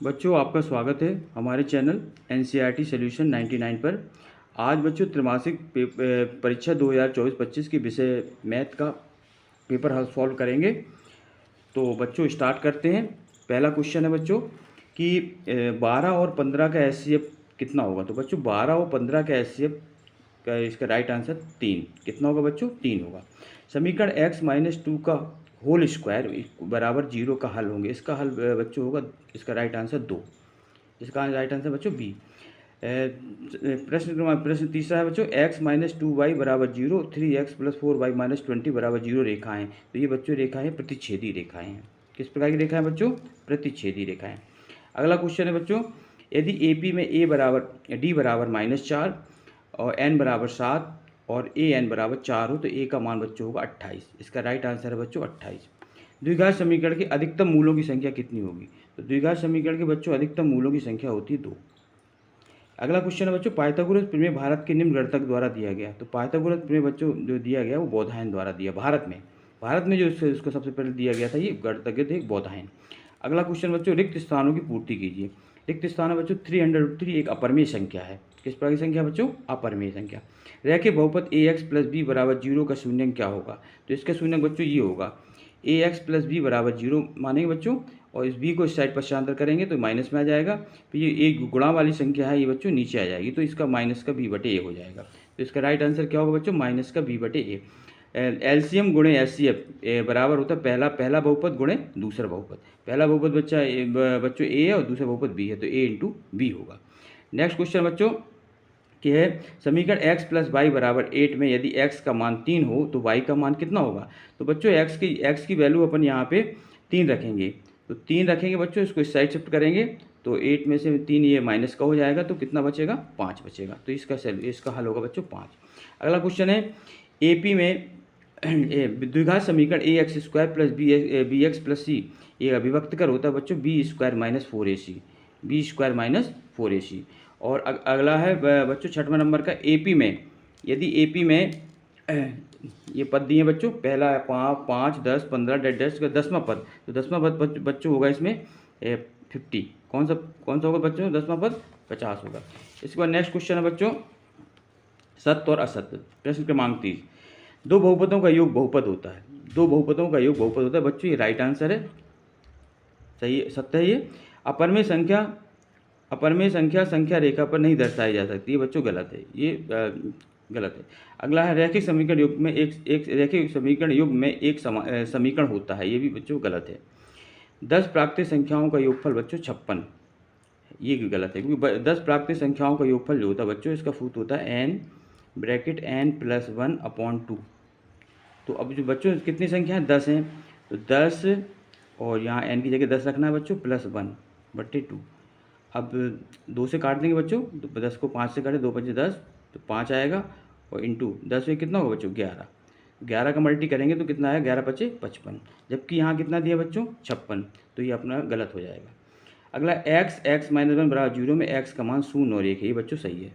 बच्चों, आपका स्वागत है हमारे चैनल एनसीईआरटी सॉल्यूशन 99 पर। आज बच्चों त्रैमासिक परीक्षा 2024-25 के विषय मैथ का पेपर हल सॉल्व करेंगे। तो बच्चों स्टार्ट करते हैं। पहला क्वेश्चन है बच्चों कि 12 और 15 का एचसीएफ कितना होगा। तो बच्चों 12 और 15 का एचसीएफ का इसका राइट आंसर 3 कितना होगा बच्चों, 3 होगा। समीकरण x-2 का होल स्क्वायर बराबर 0 का हल होंगे। इसका हल बच्चों होगा, इसका राइट आंसर 2। इसका राइट आंसर बच्चों बी। प्रश्न तीसरा है बच्चों x-2y बराबर 0, 3x + 4y - 20 बराबर 0 रेखाएं। तो ये बच्चों रेखाएं प्रतिच्छेदी रेखाएं हैं। किस प्रकार की रेखाएं बच्चों, प्रतिच्छेदी रेखाएं। अगला क्वेश्चन है बच्चों, यदि AP में D बराबर -4 और n बराबर 7 और AN बराबर 4 हो तो A का मान बच्चों होगा 28। इसका राइट आंसर है बच्चों 28। द्विघात समीकरण के अधिकतम मूलों की संख्या कितनी होगी। तो द्विघात समीकरण के बच्चों अधिकतम मूलों की संख्या होती है 2। अगला क्वेश्चन है बच्चों, पाइथागोरस प्रमेय भारत के निम्न गणितज्ञ द्वारा दिया गया। तो पाइथागोरस प्रमेय बच्चों जो दिया गया वो बौधायन द्वारा दिया। भारत में जो इसको सबसे पहले दिया गया था ये गणितज्ञ थे बौधायन। अगला क्वेश्चन बच्चों, रिक्त स्थानों की पूर्ति कीजिए। रिक्त स्थान है बच्चों 303 एक अपरिमेय संख्या है। किस प्रकार की संख्या बच्चों, अपरिमेय संख्या। रैखिक बहुपद ax + b बराबर 0 का शून्यंक क्या होगा। तो इसका शून्यंक बच्चों ये होगा, ax + b बराबर 0 मानेंगे बच्चों और इस b को इस साइड पश्चांतर करेंगे तो माइनस में आ जाएगा। तो ये एक गुणा वाली संख्या है, ये बच्चों नीचे आ जाएगी तो इसका माइनस का b/a हो जाएगा। तो इसका राइट आंसर क्या होगा बच्चों, माइनस का b/a। एलसीएम गुणे एचसीएफ बराबर होता है पहला बहुपद गुणे दूसरा बहुपद। पहला बहुपद बच्चों ए है और दूसरा बहुपद बी है तो a × b होगा। नेक्स्ट क्वेश्चन बच्चों कि है समीकरण x + y बराबर 8 में यदि x का मान 3 हो तो y का मान कितना होगा। तो बच्चों x की वैल्यू अपन यहाँ पे 3 रखेंगे। तो 3 रखेंगे बच्चों, इसको इस साइड शिफ्ट करेंगे तो 8 में से 3 ये माइनस का हो जाएगा तो कितना बचेगा, 5 बचेगा। तो इसका हल होगा बच्चों 5। अगला क्वेश्चन है AP में द्विघात समीकरण ax² + bx + c ये अभिव्यक्त कर होता है बच्चों b² - 4ac, b² - 4ac। और अगला है बच्चों 6वां नंबर का AP में यदि AP में ये पद दिए बच्चों, पहला है 5, 10, 15 डैश का 10वां पद। तो 10वां पद बच्चों होगा इसमें 50। कौन सा होगा बच्चों, 10वां पद 50 होगा। इसके बाद नेक्स्ट क्वेश्चन है बच्चों सत्य और असत्य। प्रश्न क्रमांक 30, दो बहुपदों का योग बहुपद होता है। दो बहुपदों का योग बहुपद होता है बच्चों, ये राइट आंसर है, सही है, सत्य है ये। अपरमेय संख्या रेखा पर नहीं दर्शाई जा सकती, ये बच्चों गलत है, ये गलत है। अगला है रैखिक समीकरण युग में एक रैखिक समीकरण युग में एक समीकरण होता है, ये भी बच्चों गलत है। 10 प्राकृतिक संख्याओं का योगफल बच्चों 56, ये भी गलत है क्योंकि 10 प्राकृतिक संख्याओं का योगफल जो होता है बच्चों इसका सूत्र होता है n + 1/2। तो अब जो बच्चों कितनी संख्या है, 10 हैं तो 10 और यहाँ n की जगह 10 रखना है बच्चों +1/2। अब 2 से काट देंगे बच्चों तो 10 को 5 से काटें, 2 × 5 = 10 तो 5 आएगा और इंटू 10 में कितना होगा बच्चों 11 का मल्टी करेंगे तो कितना आएगा 11 × 5 = 55। जबकि यहाँ कितना दिया बच्चों 56, तो ये अपना गलत हो जाएगा। अगला x - 1 बराबर 0 में x का मान 0 और 1 है, ये बच्चों सही है,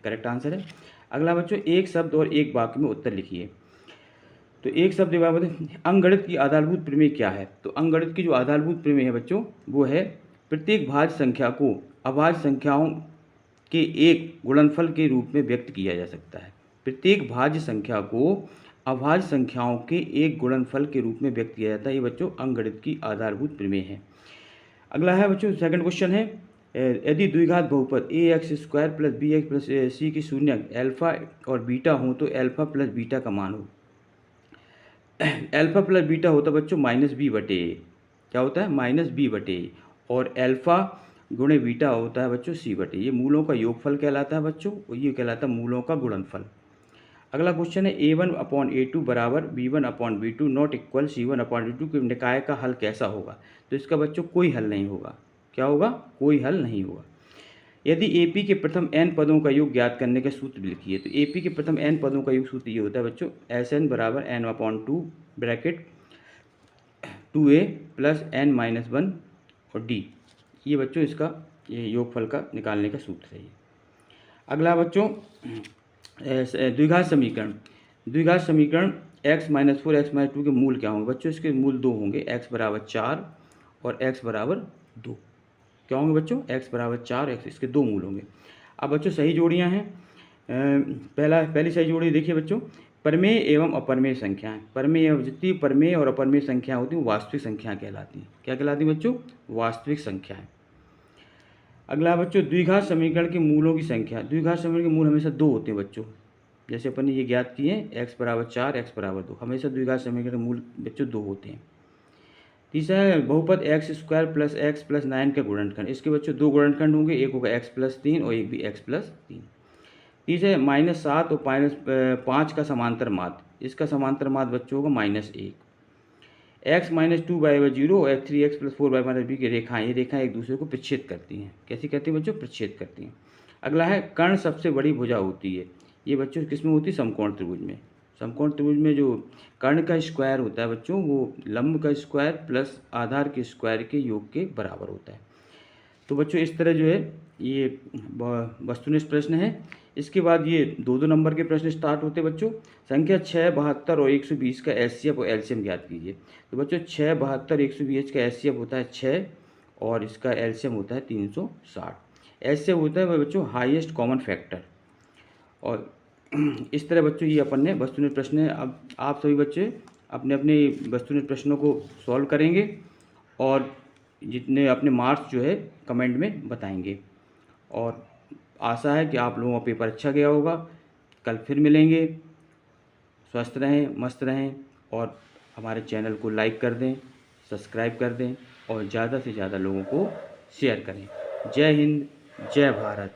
करेक्ट आंसर है। अगला बच्चों एक शब्द और एक वाक्य में उत्तर लिखिए। तो एक शब्द अंकगणित की आधारभूत प्रमेय क्या है। तो अंकगणित की जो आधारभूत प्रमेय है बच्चों वो है प्रत्येक भाज्य संख्या को अभाज्य संख्याओं के एक गुणनफल के रूप में व्यक्त किया जा सकता है। प्रत्येक भाज्य संख्या को अभाज्य संख्याओं के एक गुणनफल के रूप में व्यक्त किया जाता है, ये बच्चों अंकगणित की आधारभूत प्रमेय है। अगला है बच्चों सेकंड क्वेश्चन है, यदि द्विघात बहुपद ax² + bx + c की शून्यक अल्फा और बीटा हो तो अल्फा + बीटा का मान हो। अल्फा + बीटा होता है बच्चों -b/a, क्या होता है -b/a, और अल्फा गुणे बीटा होता है बच्चों c/a। ये मूलों का योगफल कहलाता है बच्चों, और ये कहलाता है मूलों का गुणनफल। अगला क्वेश्चन है a1/a2 बराबर b1/b2 नॉट इक्वल c1/d2 के निकाय का हल कैसा होगा। तो इसका बच्चों कोई हल नहीं होगा, क्या होगा, कोई हल नहीं होगा। यदि AP के प्रथम n पदों का योग ज्ञात करने का सूत्र लिखिए। तो AP के प्रथम n पदों का योग सूत्र ये होता है बच्चों Sn बराबर n/2 ब्रैकेट 2a + n-1 और d, ये बच्चों इसका ये योगफल का निकालने का सूत्र है। अगला बच्चों द्विघात समीकरण x - 4 x - 2 के मूल क्या होंगे। बच्चों इसके मूल 2 होंगे, x बराबर 4 और x बराबर 2। क्या होंगे बच्चों, x बराबर 4, x इसके 2 मूल होंगे। अब बच्चों सही जोड़ियाँ हैं। पहली सही जोड़ी देखिए बच्चों, परमेय एवं अपरमेय संख्याएं। परमेय जितनी परमेय और अपरमेय संख्या होती हैं वास्तविक संख्या कहलाती हैं। क्या कहलाती हैं बच्चों, वास्तविक संख्याएं। अगला बच्चों द्विघात समीकरण के मूलों की संख्या। द्विघात समीकरण के मूल हमेशा 2 होते हैं बच्चों, जैसे अपन ने ये ज्ञात किए हैं x बराबर 4, x बराबर 2, हमेशा द्विघात समीकरण के मूल बच्चों 2 होते हैं। तीसरा है बहुपद x square plus x plus 9 का गुणनखंड। इसके बच्चों 2 गुणनखंड होंगे, एक होगा x प्लस 3 और एक भी x प्लस 3। तीसरा है -7 और -5 का समांतर माध्य। इसका समांतर माध्य बच्चों होगा -1। x माइनस 2y/0 और 3x प्लस 4y/b की रेखाएं, ये रेखाएं एक दूसरे को प्रच्छेद करती हैं। कैसी करती हैं बच्चों, प्रच्छेद करती हैं। अगला है कर्ण सबसे बड़ी भुजा होती है। ये बच्चों किस में होती है, समकोण त्रिभुज में। समकोण त्रिभुज में जो कर्ण का स्क्वायर होता है बच्चों, वो लंब का स्क्वायर प्लस आधार के स्क्वायर के योग के बराबर होता है। तो बच्चों इस तरह जो है ये वस्तुनिष्ठ प्रश्न है। इसके बाद ये 2-2 नंबर के प्रश्न स्टार्ट होते हैं बच्चों। संख्या 6, 72 और 120 का एचसीएफ और एलसीएम ज्ञात कीजिए। तो बच्चों 6, 72, 120 का एचसीएफ होता है 6 और इसका एलसीएम होता है 360। एचसीएफ होता है बच्चों हाईएस्ट कॉमन फैक्टर। और इस तरह बच्चों ये अपन ने वस्तुनिष्ठ प्रश्न है। अब आप सभी बच्चे अपने अपने वस्तुनिष्ठ प्रश्नों को सॉल्व करेंगे और जितने अपने मार्क्स जो है कमेंट में बताएंगे। और आशा है कि आप लोगों का पेपर अच्छा गया होगा। कल फिर मिलेंगे। स्वस्थ रहें, मस्त रहें और हमारे चैनल को लाइक कर दें, सब्सक्राइब कर दें और ज़्यादा से ज़्यादा लोगों को शेयर करें। जय हिंद, जय भारत।